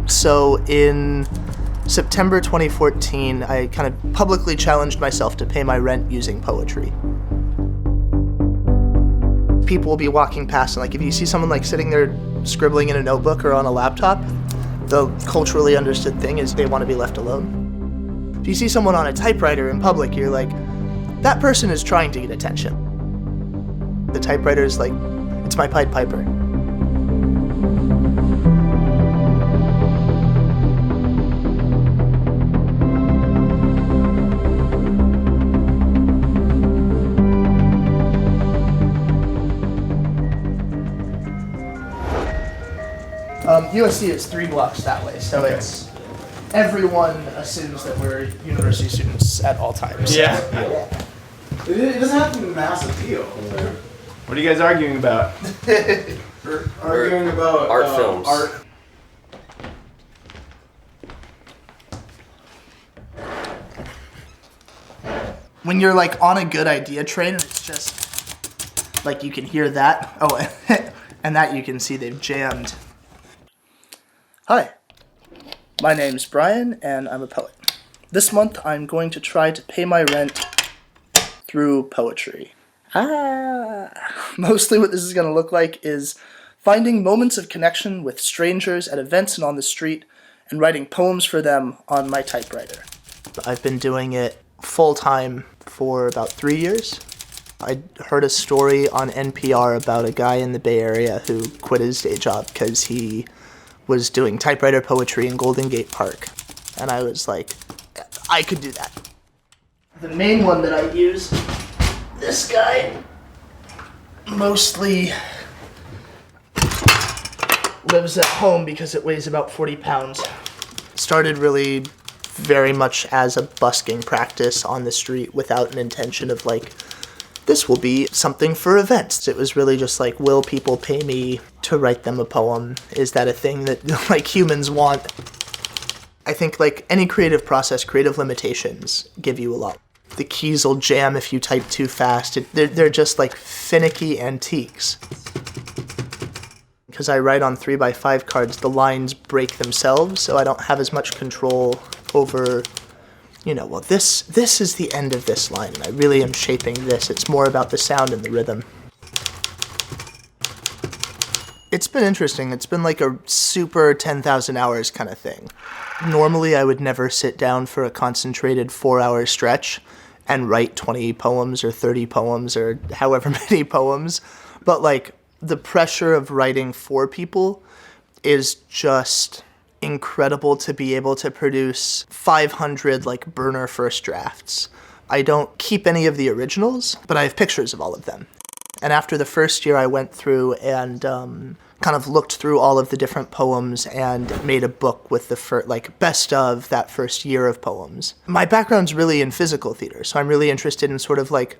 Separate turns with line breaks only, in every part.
So in September 2014, I kind of publicly challenged myself to pay my rent using poetry. People will be walking past, and like if you see someone like sitting there scribbling in a notebook or on a laptop, the culturally understood thing is they want to be left alone. If you see someone on a typewriter in public, you're like, that person is trying to get attention. The typewriter is like, it's my Pied Piper. USC is 3 blocks that way, so it's everyone assumes that we're university students at all times.
Yeah.
It doesn't have to be a massive deal.
What are you guys arguing about?
We're arguing about
art films.
Art.
When you're like on a good idea train and it's just like you can hear that. Oh, and that you can see they've jammed. Hi, my name's Brian and I'm a poet. This month I'm going to try to pay my rent through poetry. Mostly what this is going to look like is finding moments of connection with strangers at events and on the street and writing poems for them on my typewriter. I've been doing it full-time for about 3 years. I heard a story on NPR about a guy in the Bay Area who quit his day job because he was doing typewriter poetry in Golden Gate Park. And I was like, I could do that. The main one that I use, this guy, mostly lives at home because it weighs about 40 pounds. Started really very much as a busking practice on the street without an intention of like, this will be something for events. It was really just like, will people pay me to write them a poem? Is that a thing that like humans want? I think like any creative process, creative limitations give you a lot. The keys will jam if you type too fast. They're just like finicky antiques. Because I write on 3x5 cards, the lines break themselves, so I don't have as much control over, you know, well, this is the end of this line, and I really am shaping this. It's more about the sound and the rhythm. It's been interesting. It's been like a super 10,000 hours kind of thing. Normally, I would never sit down for a concentrated 4-hour stretch and write 20 poems or 30 poems or however many poems, but like the pressure of writing for people is just incredible to be able to produce 500 like burner first drafts. I don't keep any of the originals, but I have pictures of all of them. And after the first year I went through and kind of looked through all of the different poems and made a book with the best of that first year of poems. My background's really in physical theater, so I'm really interested in sort of like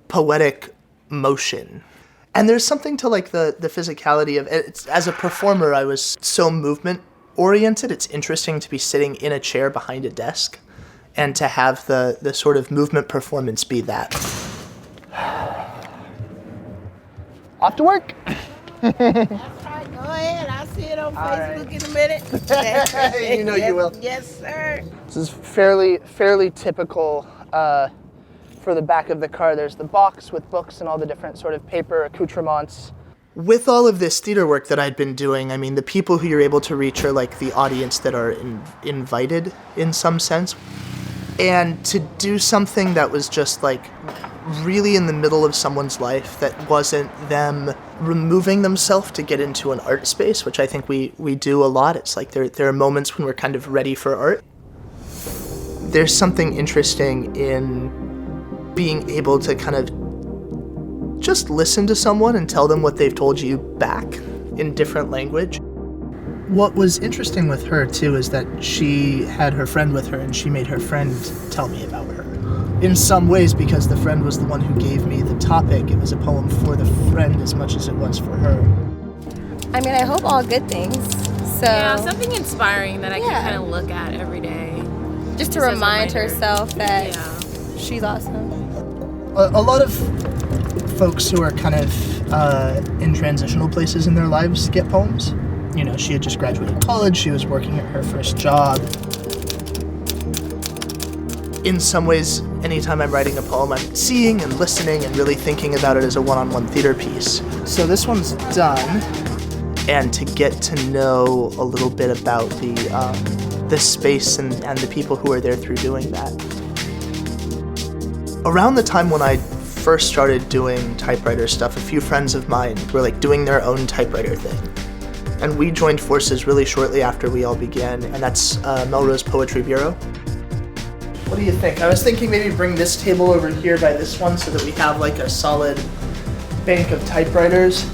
poetic motion. And there's something to like the physicality of it. As a performer, I was so movement oriented. It's interesting to be sitting in a chair behind a desk and to have the sort of movement performance be that. Off to work.
That's right, go ahead. I'll see it on Facebook in a minute.
You know you will.
Yes, sir.
This is fairly typical for the back of the car. There's the box with books and all the different sort of paper accoutrements. With all of this theater work that I'd been doing, I mean, the people who you're able to reach are like the audience that are invited in some sense. And to do something that was just like really in the middle of someone's life that wasn't them removing themselves to get into an art space, which I think we do a lot. It's like there are moments when we're kind of ready for art. There's something interesting in being able to kind of just listen to someone and tell them what they've told you back in different language. What was interesting with her, too, is that she had her friend with her and she made her friend tell me about her. In some ways, because the friend was the one who gave me the topic, it was a poem for the friend as much as it was for her.
I mean, I hope all good things. So
yeah, something inspiring that I can kind of look at every day.
Just to remind herself that she's awesome.
A lot of folks who are kind of in transitional places in their lives get poems. You know, she had just graduated college, she was working at her first job. In some ways, anytime I'm writing a poem, I'm seeing and listening and really thinking about it as a one-on-one theater piece. So this one's done, and to get to know a little bit about the space and the people who are there through doing that. Around the time when I first started doing typewriter stuff, a few friends of mine were like doing their own typewriter thing. And we joined forces really shortly after we all began, and that's Melrose Poetry Bureau. What do you think? I was thinking maybe bring this table over here by this one so that we have like a solid bank of typewriters.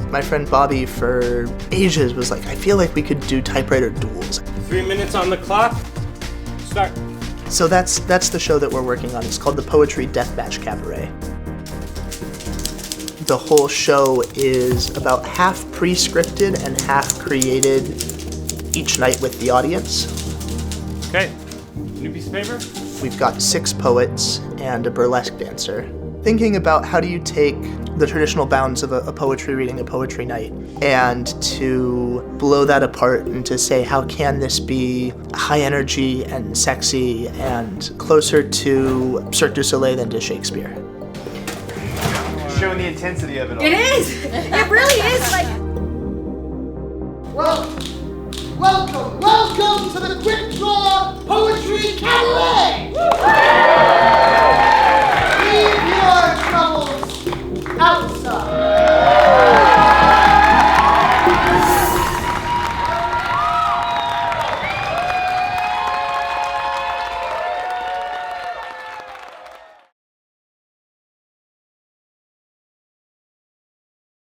My friend Bobby for ages was like, I feel like we could do typewriter duels.
3 minutes on the clock. Start.
So that's the show that we're working on. It's called the Poetry Deathmatch Cabaret. The whole show is about half pre-scripted and half created each night with the audience.
Okay. New piece of paper?
We've got 6 poets and a burlesque dancer. Thinking about how do you take the traditional bounds of a poetry reading, a poetry night, and to blow that apart and to say, how can this be high energy and sexy and closer to Cirque du Soleil than to Shakespeare?
Showing the intensity of it all.
It is. It really is like